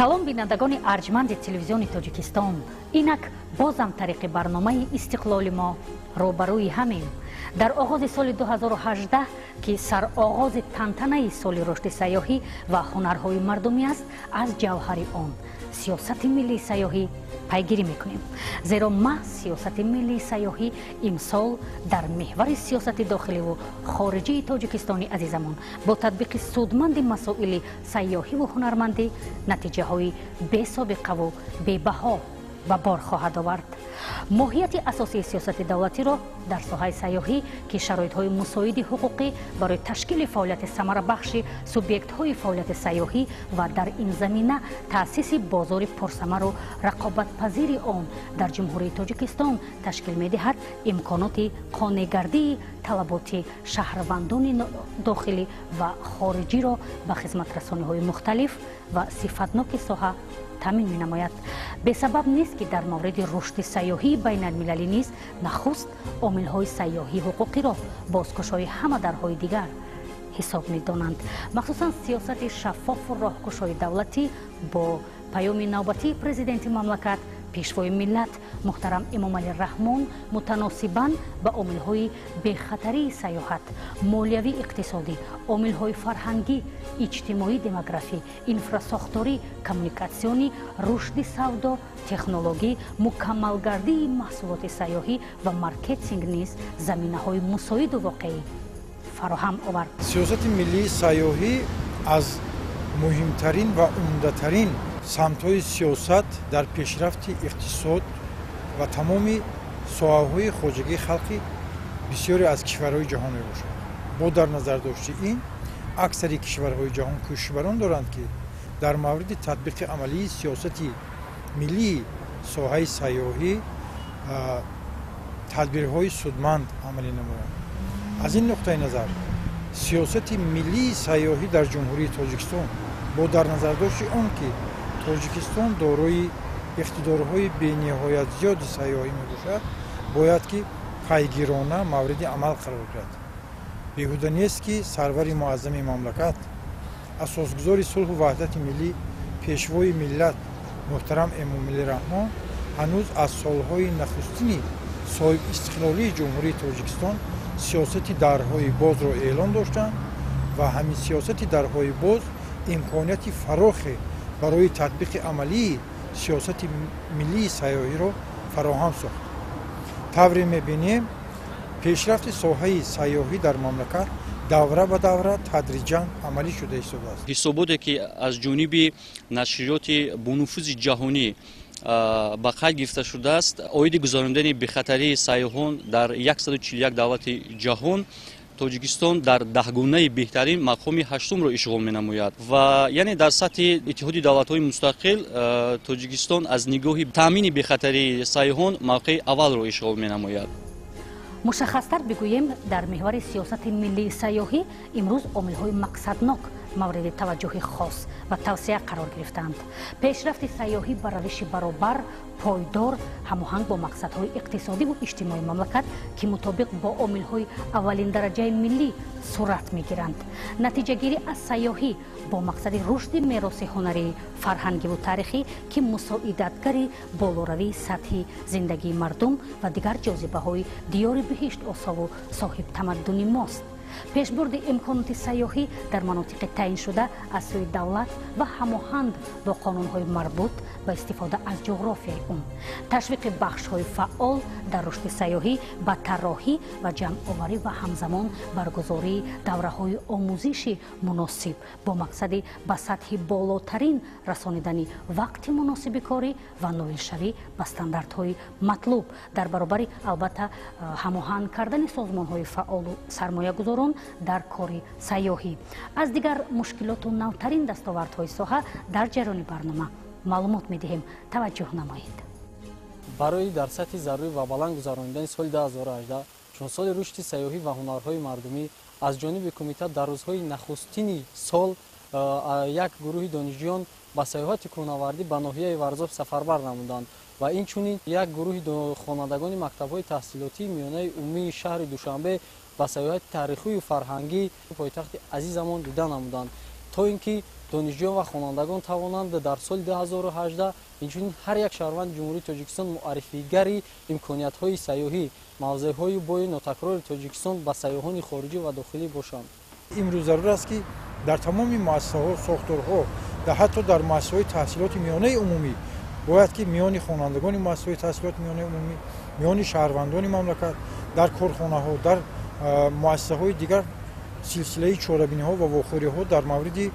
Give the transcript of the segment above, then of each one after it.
салом бинандагони арҷманди телевизиони тоҷикистон, инак бозам тариқи барномаи истиқлоли мо рӯбарӯи ҳамем. дар оғози соли 2018 ки сароғози тантанаи соли рушди сайёҳӣ ва ҳунарҳои мардумӣ аст, аз ҷавҳари он сиёсати миллии сайёҳӣ пайгирӣ мекунем. зеро маҳз сиёсати миллии сайёҳӣ имсол дар меҳвари сиёсати дохиливу хориҷии тоҷикистони азизамон бо татбиқи судманди масоили сайёҳиву ҳунармандӣ натиҷаҳои бесобиқаву бебаҳо ба бор хоҳад овард. моҳияти асосии сиёсати давлатиро дар соҳаи сайёҳӣ ки шароитҳои мусоиди ҳуқуқӣ барои ташкили фаъолияти самарабахши субъектҳои фаъолияти сайёҳӣ ва дар ин замина таъсиси бозори пурсамару рақобатпазири он дар ҷумҳурии тоҷикистон ташкил медиҳад, имконоти қонеъгардии талаботи шаҳрвандони дохилӣ ва хориҷиро ба хизматрасониҳои мухталиф ва сифатноки соҳа таъмин менамояд. бесабаб нест ки дар мавриди рушди сайёҳии байналмилалӣ низ нахуст омилҳои сайёҳии ҳуқуқиро бозкушои ҳама дарҳои дигар ҳисоб медонанд. махсусан сиёсати шаффофу роҳкушои давлатӣ бо паёми навбатии президенти мамлакат пешвои миллат муҳтарам Эмомалӣ Раҳмон мутаносибан ба омилҳои бехатарии саёҳат, молиявӣ иқтисодӣ, омилҳои фарҳангӣ, иҷтимоӣ демографӣ, инфрасохторӣ, коммуникатсионӣ, рушди савдо, технологӣ, мукаммалгардии маҳсулоти сайёҳӣ ва маркетинг низ заминаҳои мусоиду воқеӣ фароҳам овард. сиёсати миллии сайёҳӣ аз муҳимтарин ва умдатарин самтҳои сиёсат дар пешрафти иқтисод ва тамоми соҳаҳои хоҷагии халқи бисёре аз кишварҳои ҷаҳон мебошад. бо дар назар дошти ин, аксари кишварҳои ҷаҳон кӯшиш барон доранд ки дар мавриди татбиқи амалии сиёсати миллии соҳаи сайёҳӣ тадбирҳои судманд амалӣ намоянд. аз ин нуқтаи назар сиёсати миллии сайёҳӣ дар ҷумҳурии тоҷикистон бо дар назар дошти он ки тоҷикистон дорои иқтидорҳои бениҳоят зиёди сайёҳӣ мебошад, бояд ки пайгирона мавриди амал қарор гирад. беҳуда нест ки сарвари муаззами мамлакат, асосгузори сулҳу ваҳдати миллӣ, пешвои миллат муҳтарам Эмомалӣ Раҳмон ҳанӯз аз солҳои нахустини соҳибистиқлолии ҷумҳурии тоҷикистон сиёсати дарҳои бозро эълон доштанд ва ҳамин сиёсати дарҳои боз имконияти фарохе барои татбиқи амалии сиёсати миллии сайёҳиро фароҳам сохт. тавре мебинем пешрафти соҳаи сайёҳӣ дар мамлакат давра ба давра тадриҷан амалӣ шуда истодааст. ҳисоботе ки аз ҷониби нашриёти бонуфузи ҷаҳонӣ ба қайд гирифта шудааст, оиди гузарондани бехатарии сайёҳон дар 141 давлати ҷаҳон тоҷикистон дар даҳгонаи беҳтарин мақоми 8-умро ишғол менамояд ва яъне дар сатҳи иттиҳоди давлатҳои мустақил тоҷикистон аз нигоҳи таъмини бехатарии сайёҳон мавқеи аввалро ишғол менамояд. мушаххастар бигӯем, дар меҳвари сиёсати миллии сайёҳӣ имрӯз омилҳои мақсаднок мавриди таваҷҷӯҳи хос ва тавсеа қарор гирифтанд. пешрафти сайёҳӣ ба равиши баробар, пойдор, ҳамоҳанг бо мақсадҳои иқтисодиву иҷтимоии мамлакат ки мутобиқ бо омилҳои аввалиндараҷаи миллӣ сурат мегиранд. натиҷагирӣ аз сайёҳӣ бо мақсади рушди мероси ҳунарӣ, фарҳангиву тарихӣ ки мусоидатгари болоравии сатҳи зиндагии мардум ва дигар ҷозибаҳои диёри биҳишт осову соҳибтамаддуни мост. пешбурди имконоти сайёҳӣ дар манотиқи таъиншуда аз сӯи давлат ва ҳамоҳанг бо қонунҳои марбут ба истифода аз ҷуғрофияи он, ташвиқи бахшҳои фаъол дар рушди сайёҳӣ ба тарроҳӣ ва ҷамъоварӣ ва ҳамзамон баргузории давраҳои омӯзиши муносиб бо мақсади ба сатҳи болотарин расонидани вақти муносиби корӣ ва ноилшавӣ ба стандартҳои матлуб дар баробари албатта ҳамоҳанг кардани созмонҳои фаъолу сармоягузорон дар кори сайёҳӣ. аз дигар мушкилоту навтарин дастовардҳои соҳа дар ҷараёни барнома маълумот медиҳем. таваҷҷӯҳ намоед. барои дар сатҳи зарури ва баланд гузарондани соли 2018 чун соли рушди сайёҳӣ ва ҳунарҳои мардумӣ аз ҷониби кумита дар рӯзҳои нахустини сол як гурӯҳи донишҷӯён ба сайёҳати кӯҳнавардӣ ба ноҳияи Варзоб сафарбар намуданд ва инчунин як гурӯҳи хонандагони мактабҳои таҳсилотии миёнаи умумии шаҳри Душанбе ба сайёҳати таърихию фарҳангӣ пойтахти азизамон дида намуданд, то ин ки донишҷӯён ва хонандагон тавонанд дар соли 2018 инчунин ҳар як шаҳрванди ҷумҳурии Тоҷикистон муаррифигари имкониятҳои сайёҳӣ, мавзеъҳои бои нотакрори Тоҷикистон ба сайёҳони хориҷӣ ва дохилӣ бошанд. имрӯз зарур аст ки дар тамоми муассисаҳо, сохторҳо ва ҳатто дар муассисаҳои таҳсилоти миёнаи умумӣ бояд ки миёни хонандагони муассисаҳои таҳсилоти миёнаи умумӣ, миёни шаҳрвандони мамлакат, дар корхонаҳо, дар муассисаҳои дигар силсилаи чорабиниҳо ва вохӯриҳо дар мавриди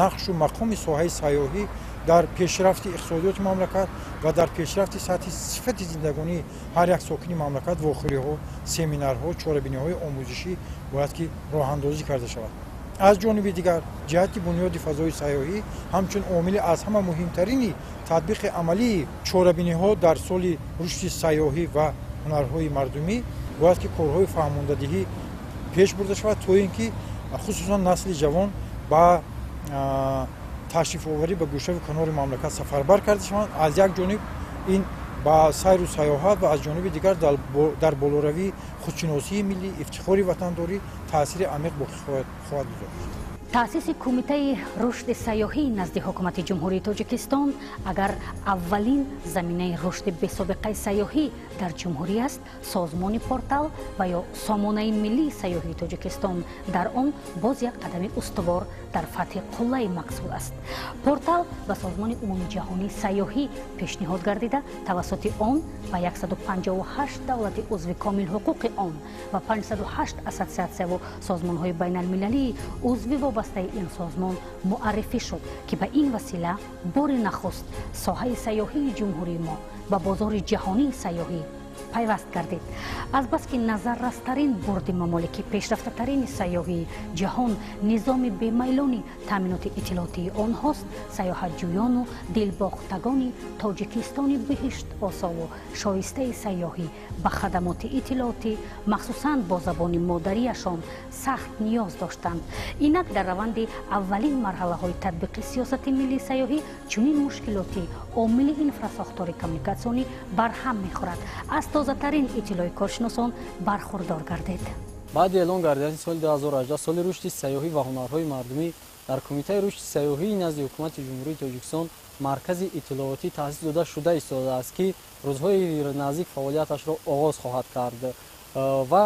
нақшу мақоми соҳаи сайёҳӣ дар пешрафти иқтисодиёти мамлакат ва дар пешрафти сатҳи сифати зиндагонии ҳар як сокини мамлакат вохӯриҳо, семинарҳо, чорабиниҳои омӯзишӣ бояд ки роҳандозӣ карда шавад. аз ҷониби дигар ҷиҳати бунёди фазои сайёҳӣ ҳамчун омили аз ҳама муҳимтарини татбиқи амалии чорабиниҳо дар соли рушди сайёҳӣ ва ҳунарҳои мардумӣ бояд ки корҳои фаҳмондадиҳӣ пеш бурда шавад, то ин ки хусусан насли ҷавон ба ташрифоварӣ ба гӯшаву канори мамлакат сафарбар карда шаванд. аз як ҷониб ин ба сайру сайёҳат ва аз ҷониби дигар дар болоравии худшиносии миллӣ, ифтихори ватандорӣ таъсири амиқ боқӣ хоҳад гузошт. таъсиси кумитаи рушди сайёҳӣ назди ҳукумати ҷумҳурии Тоҷикистон агар аввалин заминаи рушди бесобиқаи сайёҳӣ дар ҷумҳурӣ аст, созмони портал ва ё сомонаи миллии сайёҳии Тоҷикистон дар он боз як қадами устувор дар фатҳи қуллаи мақсуд аст. Портал ба созмони умумиҷаҳонии сайёҳӣ пешниҳод гардида тавассути он ба 158 давлати узви комилҳуқуқи он ва 508 ассотсиатсияву созмонҳои байналмилалии узви вобастаи ин созмон муаррифӣ шуд, ки ба ин васила бори нахуст соҳаи сайёҳии ҷумҳурии мо ба бозори ҷаҳонии сайёҳӣ пайваст гардид. азбаски назаррастарин бурди мамолики пешрафтатарини сайёҳии ҷаҳон низоми бемайлони таъминоти иттилоотии онҳост, сайёҳатҷӯёну дилбохтагони Тоҷикистони биҳишт осову шоистаи сайёҳӣ ба хадамоти иттилоотӣ махсусан бо забони модариашон сахт ниёз доштанд. инак дар раванди аввалин марҳалаҳои татбиқи сиёсати миллии сайёҳӣ чунин мушкилоти омили инфрасохтори коммуникатсионӣ барҳам мехӯрад. аз тозатарин иттилои коршиносон бархурдор гардед. баъди эълон гардидани соли 2018 соли рушди сайёҳӣ ва ҳунарҳои мардумӣ дар кумитаи рушди сайёҳии назди ҳукумати ҷумҳурии Тоҷикистон маркази иттилоотӣ таъсис дода шуда истодааст, ки рӯзҳои наздик фаъолияташро оғоз хоҳад кард ва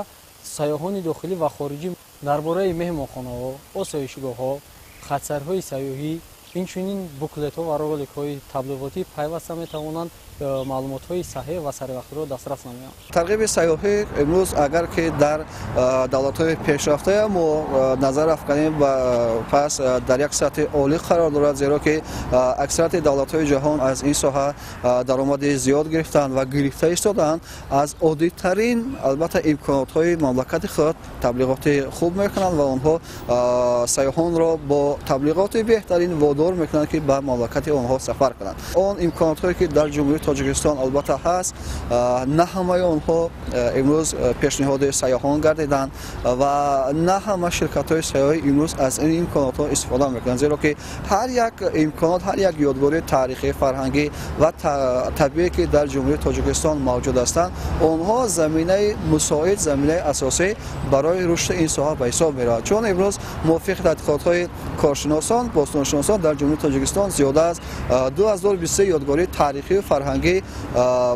сайёҳони дохилӣ ва хориҷӣ дар бораи меҳмонхонаҳо, осоишгоҳҳо, хатсайрҳои сайёҳӣ, инчунин буклетҳо ва роликҳои таблиғотӣ пайваста метавонанд маълумотҳои саҳеҳ ва саривақтиро дастрас намоянд. тарғиби сайёҳӣ имрӯз агар ки дар давлатҳои пешрафтаи мо назар афканем пас дар як сатҳи олӣ қарор дорад, зеро ки аксарияти давлатҳои ҷаҳон аз ин соҳа даромади зиёд гирифтанд ва гирифта истоданд. аз оддитарин албатта имконотҳои мамлакати худ таблиғоти хуб мекунанд ва онҳо сайёҳонро бо таблиғоти беҳтарин водор мекунанд ки ба мамлакати онҳо сафар кунанд. он имконоҳое ки дар ҷумҳурии Тоҷикистон албатта ҳаст, на ҳамаи онҳо имрӯз пешниҳоди сайёҳон гардиданд ва на ҳама ширкатҳои сайёҳӣ имрӯз аз ин имконотҳо истифода мекунанд, зеро ки ҳар як имконот, ҳар як ёдгории таърихӣ, фарҳангӣ ва табиӣ ки дар ҷумҳурии Тоҷикистон мавҷуд ҳастанд, онҳо заминаи мусоид, заминаи асосӣ барои рушди ин соҳа ба ҳисоб меравад. чун имрӯз мувофиқи тадқиқотҳои коршиносон, бостоншиносон дар ҷумҳурии Тоҷикистон зиёда аз 2023 ёдгории таърихию фарҳангӣ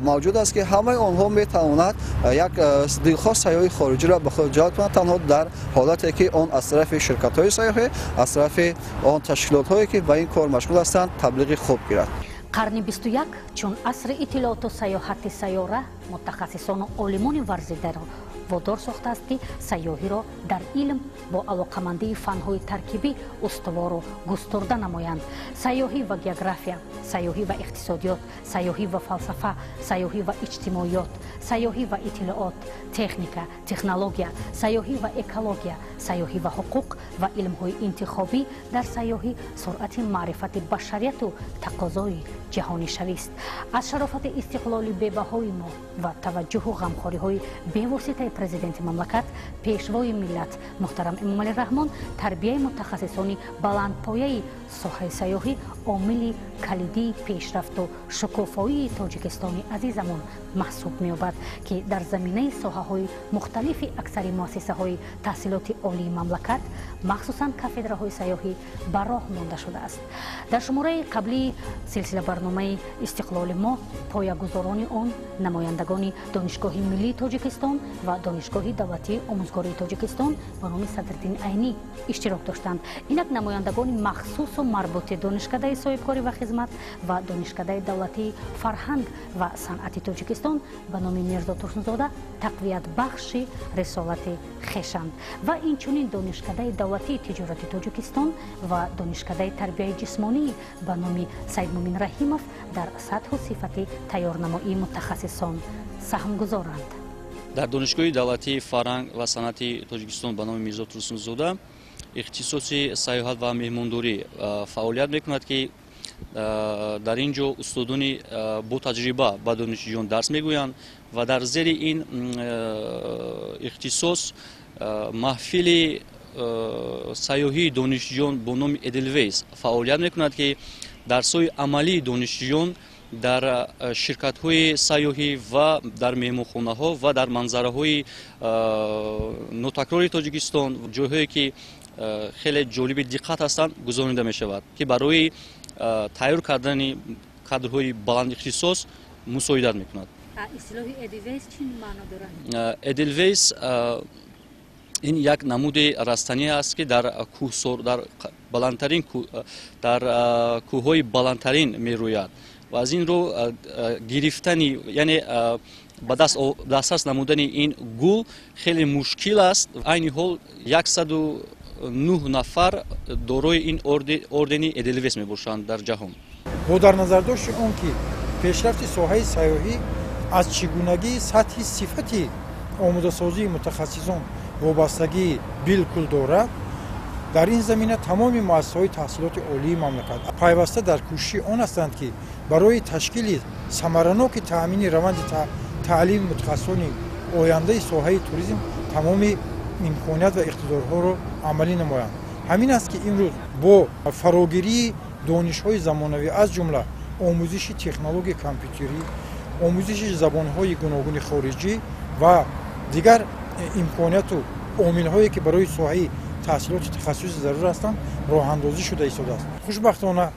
мавҷуд аст, ки ҳамаи онҳо метавонад як дилхоҳ сайёҳи хориҷиро ба худ ҷалб кунад, танҳо дар ҳолате ки он аз тарафи ширкатҳои сайёҳӣ, аз тарафи он ташкилотҳое ки ба ин кор машғул ҳастанд таблиғи хуб гирад. қарни 21 чун асри иттилооту сайёҳати сайёра мутахассисону олимони варзидаро водор сохтааст ки сайёҳиро дар илм бо алоқамандии фанҳои таркибӣ устувору густурда намоянд. сайёҳӣ ва география, сайёҳӣ ва иқтисодиёт, сайёҳӣ ва фалсафа, сайёҳӣ ва иҷтимоиёт, сайёҳӣ ва иттилоот, техника, технология, сайёҳӣ ва экология, сайёҳӣ ва ҳуқуқ ва илмҳои интихобӣ. дар сайёҳӣ суръати маърифати башарияту тақозои ҷаҳонишавист. аз шарофати истиқлоли бебаҳои мо ва таваҷҷуҳу ғамхориҳои бевоситаи президенти мамлакат, пешвои миллат муҳтарам Эмомалӣ Раҳмон тарбияи мутахассисони баландпояи соҳаи сайёҳӣ عامل کلیدی پیشرفت و شکوفایی تاجیکستان عزیزمون محسوب می‌یابد که در زمینه ساحه‌های مختلف اکثر مؤسسه‌های تحصیلات عالی مملکت مخصوصاً کاتدرهای سیاحی به راه مانده شده است. در شماره قبلی سلسله برنامه استقلال ما پایه‌گذاران آن نمایندگان دانشگاه ملی تاجیکستان و دانشگاه دولتی آموزگاری تاجیکستان به نام صدرالدین عینی اشتراک داشتند. اینک نمایندگان مخصوص و مربوط دانشکده صاحبکاری و خدمت و دانشکده دولتی فرهنگ و صنعت تاجیکستان به نام میرزا ترسنزاده تقویت بخش رسالت خویشند و اینچنین دانشکده دولتی تجارت تاجیکستان و دانشکده تربیت جسمانی به نام سید مومن رحیمов در سطح و صفت تیارنمایی متخصصان سهم گذارند. در دانشگاه دولتی فرهنگ و صنعت تاجیکستان به نام میرزا ترسنزاده اختصاصی سیاحت و مهمانداری فعالیت میکند که در اینجا استادانی با تجربه به دانشجویان درس میگویند و در زیر این اختصاص محفل سیاحی دانشجویان با نام ادلویز فعالیت میکند که درس‌های عملی دانشجویان در شرکت‌های سیاحی و در مهمانخانه‌ها و در منظره‌های نوتکرار تاجیکستان جاهایی که خیلی جالب دقت هستند گذرانده می شود که برای تیار کردن کادرهای بلند اختصاص مساعدت می کند. اصطلاح ادلویز چی معنا دارد؟ ادلویز این یک نمود رستنی است که در بلندترین در کوههای بلندترین می روید و از این رو گرفتنی یعنی با دسترس نمودن این گل خیلی مشکل است. عین حال 109 نفر دارای این اردن ادلویز می باشند در جهان. با در نظر داشت اون که پیشرفت ساحه سیاحی از چگونگی سطح صفتی آموزه سازی متخصصان وابستگی بالکل دارد، در این زمینه تمام مؤسسه‌های تحصیلات عالی مملکت پیوسته در کوشش آن هستند که برای تشکیل ثمرناک تأمین روند تعلیم متخصصان آینده ساحه توریسم تمام امکانات و اقتدارها را عملی نمایند. همین است که امروز با فراگیری دانش‌های زمانوی از جمله آموزش تکنولوژی کامپیوتری، آموزش زبان‌های گوناگون خارجی و دیگر امکانات و عامل‌هایی که برای ساحه تحصیلات تخصصی ضرور هستند راه اندازی شده ایستاده است. خوشبختانه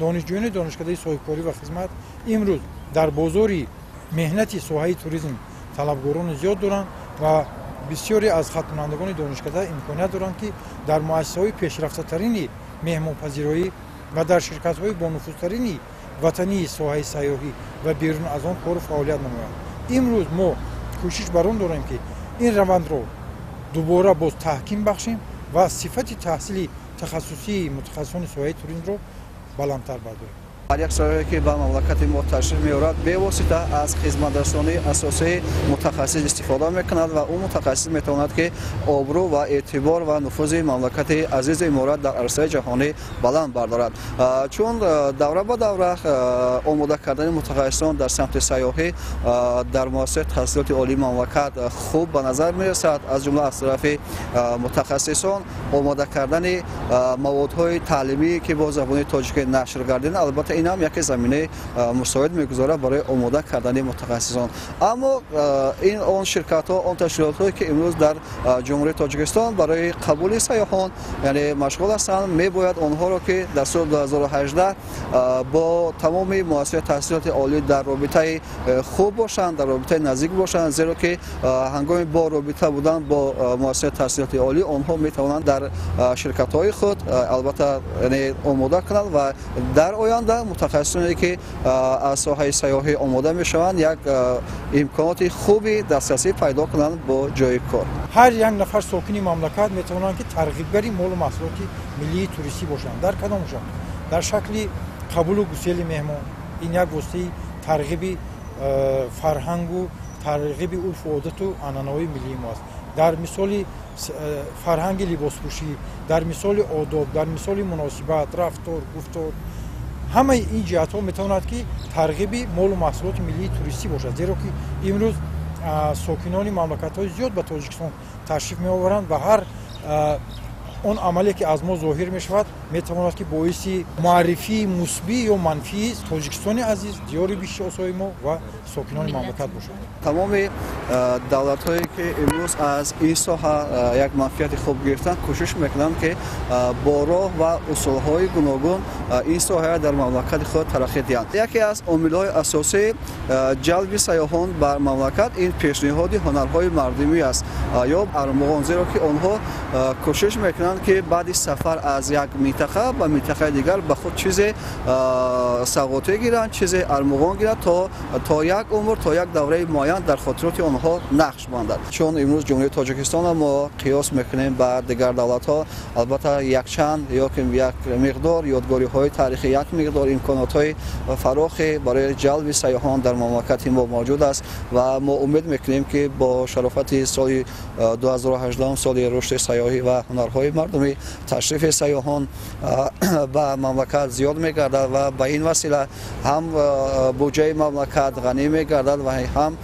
دانشجویان دانشکده صاحبکاری و خدمت امروز در بازاری مهنت ساحه توریسم طلبگاران زیاد دارند و بسیاری از خدمتگزاران دانشکده امکانات دارند که در مؤسسه‌های پیشرفته‌ترین مهمانپذیری و در شرکت‌های با نفوذترین وطنی ساحه سیاحی و بیرون از آن کار فعالیت نمایند. امروز ما کوشش بر آن داریم که این روند را دوباره باز تحکیم بخشیم و صفت تحصیلی تخصصی متخصصان ساحه توریسم را بلندتر برداریم. یک سراحی که به مملکت ما تشریف می‌آورد به واسطه از خدمترسانی اساسی متخصص استفاده می‌کند و اون متخصص می‌تواند که آبرو و اعتبار و نفوذ مملکت عزیز امارات در عرصه جهانی بلند بردارد. چون دوره به دوره آماده کردن متخصصان در سمت سیاحی در مؤسسه تحصیلات عالی مملکت خوب به نظر می‌رسد، از جمله از طرف متخصصان آماده کردن موادهای تعلیمی که با زبان تاجیکی نشر گردیده، البته این هم یک زمینه مساعد میگذاره برای آماده کردن متخصصان. اما این آن شرکت ها، آن تشکیلات هایی که امروز در جمهوری تاجیکستان برای قبول سیاحان یعنی مشغول هستند، میباید آنها را که در سال 2018 با تمام مؤسسات تحصیلات عالی در رابطه خوب باشند، در رابطه نزدیک باشند، زیرا که هنگام با رابطه بودن با مؤسسات تحصیلات عالی آنها میتوانند در شرکت های خود البته یعنی آماده کنند و در آینده متخصصانی که از ساحه سیاحی آماده میشوند یک امکانات خوبی دسترسی پیدا کنند با جای کار. هر یک نفر ساکن مملکت میتوانند که ترغیبگری مال و محصولات ملی توریستی باشند. در کدامشان؟ در شکل قبول و گسیل مهمان، این یک واسطه ترغیب فرهنگ و ترغیب عرف و عادت و عنعنه‌های ملی ماست. در مثال فرهنگ لباسپوشی، در مثال آداب، در مثال مناسبت، رفتار، گفتار، همه این جهات ها میتواند که ترغیب مال و محصولات ملی توریستی باشد، زیرا که امروز ساکنان مملکت های زیاد به تاجیکستان تشریف می آورند و هر اون عملی که از ما ظاهر می شود می تواند که باعث معرفی مثبت یا منفی تاجیکستان عزیز، دیار بیش آسای ما و ساکنان مملکت باشد. تمام دولت‌هایی که امروز از این ساحه یک منفعت خوب گرفتن کوشش میکنند که با راه و اصول‌های گوناگون این ساحه در مملکت خود ترقی دهند. یکی از عامل‌های اساسی جلب سیاحان بر مملکت این پیشنهاد هنرهای مردمی است یا ارمغان، زیرا که آنها کوشش میکنند که بعد سفر از یک منطقه به منطقه دیگر به خود چیز سوغاتی گیرند، چیز ارمغان گیرند تا یک عمر، تا یک دوره معین در خاطرات آنها نقش ماندد. چون امروز جمهوری تاجیکستان ما قیاس میکنیم با دیگر دولت‌ها، البته یک چند یا که یک مقدار یادگاری‌های تاریخی، یک مقدار امکانات‌های فراخی برای جلب سیاحان در مملکت ما موجود است و ما امید میکنیم که با شرافت سال 2018 سال رشد سیاحی و هنرهای مردمی تشریف سیاحان به مملکت زیاد میگردد و به این وسیله هم بودجه مملکت غنی میگردد و هم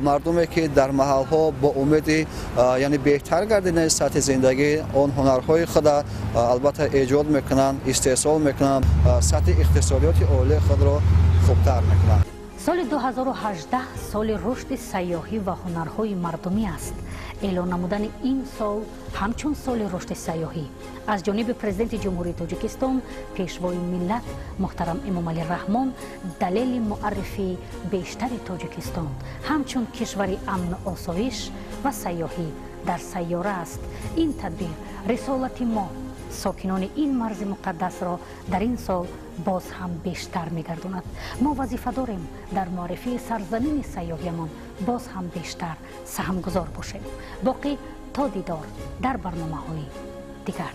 مردمی که در محلها با امید یعنی بهتر گردیدن سطح زندگی آن هنرهای خود البته ایجاد میکنند، استحصال میکنند، سطح اقتصادیات عالی خود را خوبتر میکنند. سال 2018 سال رشد سیاحی و هنرهای مردمی است. اعلان نمودن این سال همچون سال رشد سیاحی از جانب پرزیدنت جمهوری تاجیکستان پیشوای ملت محترم امام علی رحمان دلیل معرفی بیشتر تاجیکستان همچون کشوری امن و آسایش و سیاحی در سیاره است. این تدبیر رسالت ما ساکنان این مرز مقدس را در این سال باز هم بیشتر می‌گرداند. ما وظیفه داریم در معرفی سرزمین سیاحیمان باز هم بیشتر سهمگزار باشیم. باقی تا دیدار در برنامه‌های دیگر.